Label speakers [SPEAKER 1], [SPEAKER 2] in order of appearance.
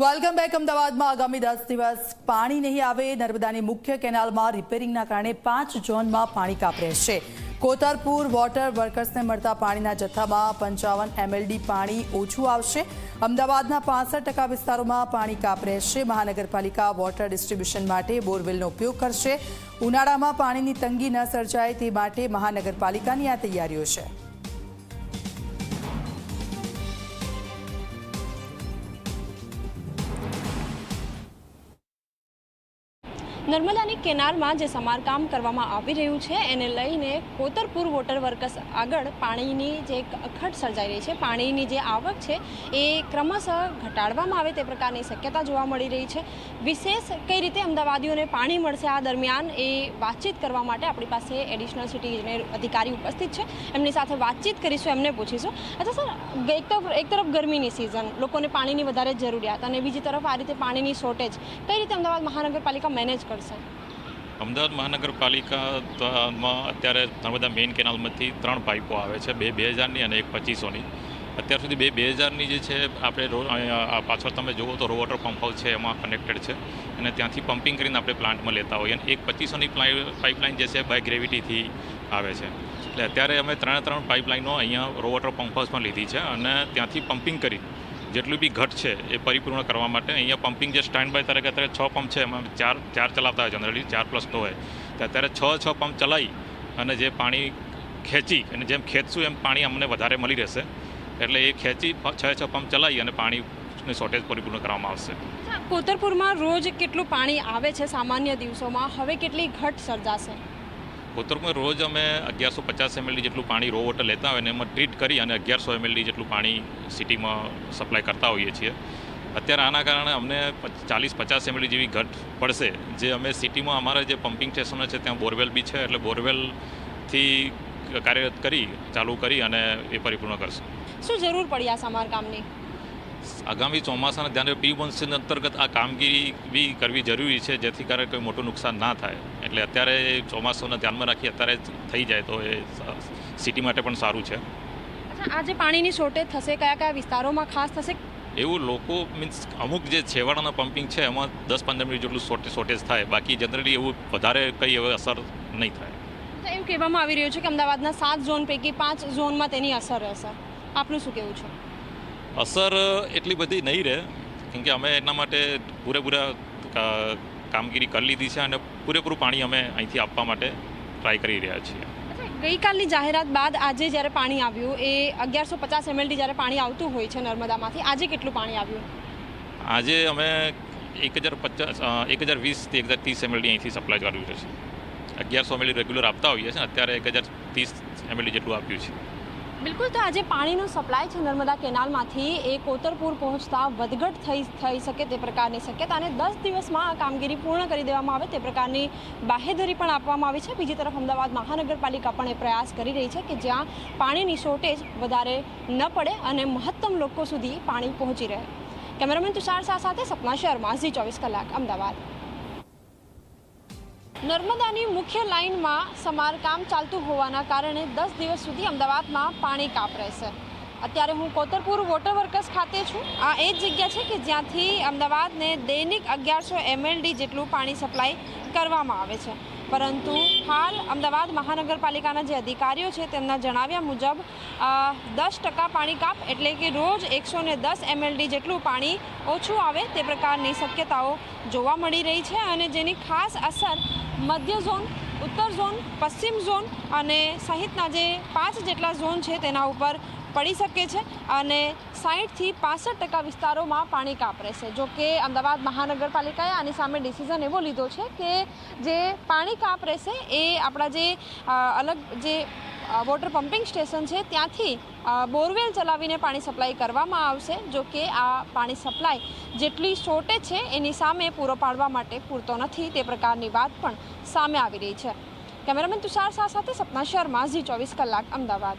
[SPEAKER 1] Welcome back. અમદાવાદમાં આગામી 10 દિવસ પાણી નહીં આવે। નર્મદાની મુખ્ય કેનાલમાં રિપેરિંગના કારણે 5 ઝોનમાં પાણી કાપ રહેશે। કોતરપુર વોટર વર્કર્સને મળતા પાણીના જથ્થામાં 55 MLD પાણી ઓછું આવશે। અમદાવાદના 65% વિસ્તારોમાં પાણી કાપ રહેશે। મહાનગરપાલિકા વોટર ડિસ્ટ્રીબ્યુશન માટે બોરવેલનો ઉપયોગ કરશે। ઉનાળામાં પાણીની તંગી ન સર્જાય તે માટે મહાનગરપાલિકાની આ તૈયારીઓ છે।
[SPEAKER 2] નર્મદાની કેનાલમાં જે સમારકામ કરવામાં આવી રહ્યું છે એને લઈને કોતરપુર વોટર વર્કર્સ આગળ પાણીની જે અખડ સર્જાઈ રહી છે, પાણીની જે આવક છે એ ક્રમશઃ ઘટાડવામાં આવે તે પ્રકારની શક્યતા જોવા મળી રહી છે। વિશેષ કઈ રીતે અમદાવાદીઓને પાણી મળશે આ દરમિયાન એ વાતચીત કરવા માટે આપણી પાસે એડિશનલ સિટી ઇજનેર અધિકારી ઉપસ્થિત છે। એમની સાથે વાતચીત કરીશું, એમને પૂછીશું। અચ્છા સર, એક તરફ ગરમીની સિઝન, લોકોને પાણીની વધારે જરૂરિયાત અને બીજી તરફ આ રીતે પાણીની શોર્ટેજ, કઈ રીતે અમદાવાદ મહાનગરપાલિકા મેનેજ કરશે?
[SPEAKER 3] અમદાવાદ મહાનગરપાલિકામાં અત્યારે નર્મદા મેઇન કેનાલમાંથી 3 પાઇપો આવે છે, 2000ની અને 2500ની। અત્યાર સુધી 2000ની જે છે આપણે પાછળ તમે જુઓ તો રો વોટર પંપ હાઉસ છે એમાં કનેક્ટેડ છે અને ત્યાંથી પમ્પિંગ કરીને આપણે પ્લાન્ટમાં લેતા હોઈએ। અને 2500ની પાઇપલાઇન જે છે બાય ગ્રેવિટીથી આવે છે। એટલે અત્યારે અમે 3 પાઇપલાઇનો અહીંયા રો વોટર પંપ હાઉસમાં લીધી છે અને ત્યાંથી પમ્પિંગ કરી જેટલું બી ઘટ છે એ પરિપૂર્ણ કરવા માટે અહીંયા પમ્પિંગ જે સ્ટેન્ડ બાય તરીકે અત્યારે 6 પંપ છે, એમાં ચાર ચલાવતા હોય જનરલી, 4+2 હોય તો અત્યારે 6 પંપ ચલાવી અને જે પાણી ખેંચી અને જેમ ખેંચશું એમ પાણી અમને વધારે મળી રહેશે। એટલે એ ખેંચી 6 પંપ ચલાવી અને પાણીની શોર્ટેજ પરિપૂર્ણ કરવામાં આવશે।
[SPEAKER 2] કોતરપુરમાં રોજ કેટલું પાણી આવે છે સામાન્ય દિવસોમાં, હવે કેટલી ઘટ સર્જાશે?
[SPEAKER 3] કોતરપુરમાં રોજ અમે 1150 MLD જેટલું પાણી રો વોટર લેતા હોય અને એમાં ટ્રીટ કરી અને 1100 MLD જેટલું પાણી સિટીમાં સપ્લાય કરતા હોઈએ છીએ। અત્યારે આના કારણે અમને 40-50 MLD જેવી ઘટ પડશે, જે અમે સિટીમાં અમારા જે પમ્પિંગ સ્ટેશનો છે ત્યાં બોરવેલ બી છે, એટલે બોરવેલથી કાર્યરત કરી ચાલુ કરી અને એ પરિપૂર્ણ કરશું।
[SPEAKER 2] શું જરૂર પડી આ સમારકામની?
[SPEAKER 3] આગામી ચોમાસાના ધ્યાને પ્રી મોન્સૂન અંતર્ગત આ કામગીરી બી કરવી જરૂરી છે, જેથી કારણે કોઈ મોટું નુકસાન ના થાય। એટલે અત્યારે ચોમાસાને ધ્યાનમાં રાખી અત્યારે થઈ જાય તો એ સિટી માટે પણ સારું છે।
[SPEAKER 2] આ જે પાણીની શોર્ટેજ થશે, કયા કયા વિસ્તારોમાં ખાસ થશે?
[SPEAKER 3] એવું લોકો મીન્સ અમુક જે છેવાડાના પમ્પિંગ છે એમાં 10-15 મિનિટ જેટલું શોર્ટેજ થાય, બાકી જનરલી એવું વધારે કંઈ હવે અસર નહીં થાય।
[SPEAKER 2] એવું કહેવામાં આવી રહ્યું છે કે અમદાવાદના 7 ઝોન પૈકી 5 ઝોનમાં તેની અસર રહેશે, આપનું શું કહેવું છે?
[SPEAKER 3] અસર એટલી બધી નહીં રહે, કેમ કે અમે એના માટે પૂરેપૂરા કામગીરી કરી લીધી છે અને પૂરેપૂરું પાણી અમે અહીંથી આપવા માટે ટ્રાય કરી રહ્યા છીએ।
[SPEAKER 2] ગઈકાલની જાહેરાત બાદ આજે જ્યારે પાણી આવ્યું એ 1150 MLD જ્યારે પાણી આવતું હોય છે નર્મદામાંથી, આજે કેટલું પાણી આવ્યું?
[SPEAKER 3] આજે અમે 1020 થી 1030 MLD અહીંથી સપ્લાય કર્યું છે। 1100 MLD રેગ્યુલર આપતા હોઈએ છીએ, અત્યારે 1030 MLD જેટલું આપ્યું છે।
[SPEAKER 2] બિલકુલ, તો આજે પાણીનો સપ્લાય છે નર્મદા કેનાલમાંથી એ કોતરપુર પહોંચતા વધઘટ થઈ શકે તે પ્રકારની શક્યતા અને 10 દિવસમાં આ કામગીરી પૂર્ણ કરી દેવામાં આવે તે પ્રકારની બાહેધરી પણ આપવામાં આવી છે। બીજી તરફ અમદાવાદ મહાનગરપાલિકા પણ એ પ્રયાસ કરી રહી છે કે જ્યાં પાણીની શોર્ટેજ વધારે ન પડે અને મહત્તમ લોકો સુધી પાણી પહોંચી રહે। કેમેરામેન તુષાર શાહ સાથે સપના શર્મા, Zee24 કલાક, અમદાવાદ। નર્મદાની મુખ્ય લાઇનમાં સમારકામ ચાલતું હોવાના કારણે 10 દિવસ સુધી અમદાવાદમાં પાણી કાપ રહેશે। અત્યારે હું કોતરપુર વોટર વર્કર્સ ખાતે છું। આ એ જ જગ્યા છે કે જ્યાંથી અમદાવાદને દૈનિક 1100 MLD જેટલું પાણી સપ્લાય કરવામાં આવે છે, પરંતુ હાલ અમદાવાદ મહાનગરપાલિકાના જે અધિકારીઓ છે તેમના જણાવ્યા મુજબ 10% પાણી કાપ એટલે કે રોજ 110 MLD જેટલું પાણી ઓછું આવે તે પ્રકારની શક્યતાઓ જોવા મળી રહી છે અને જેની ખાસ અસર મધ્ય ઝોન, ઉત્તર ઝોન, પશ્ચિમ ઝોન અને સહિતના જે 5 જેટલા ઝોન છે તેના ઉપર પડી શકે છે અને 60થી 65% વિસ્તારોમાં પાણી કાપ રહેશે। જો કે અમદાવાદ મહાનગરપાલિકાએ આની સામે ડિસિઝન એવો લીધો છે કે જે પાણી કાપ રહેશે એ આપણા જે અલગ જે વોટર પમ્પિંગ સ્ટેશન છે ત્યાંથી બોરવેલ ચલાવીને પાણી સપ્લાય કરવામાં આવશે। જો કે આ પાણી સપ્લાય જેટલી શોર્ટેજ છે એની સામે પૂરો પાડવા માટે પૂરતો નથી તે પ્રકારની વાત પણ સામે આવી રહી છે। કેમેરામેન તુષાર શાહ સાથે સપના શર્મા, Zee24 કલાક, અમદાવાદ।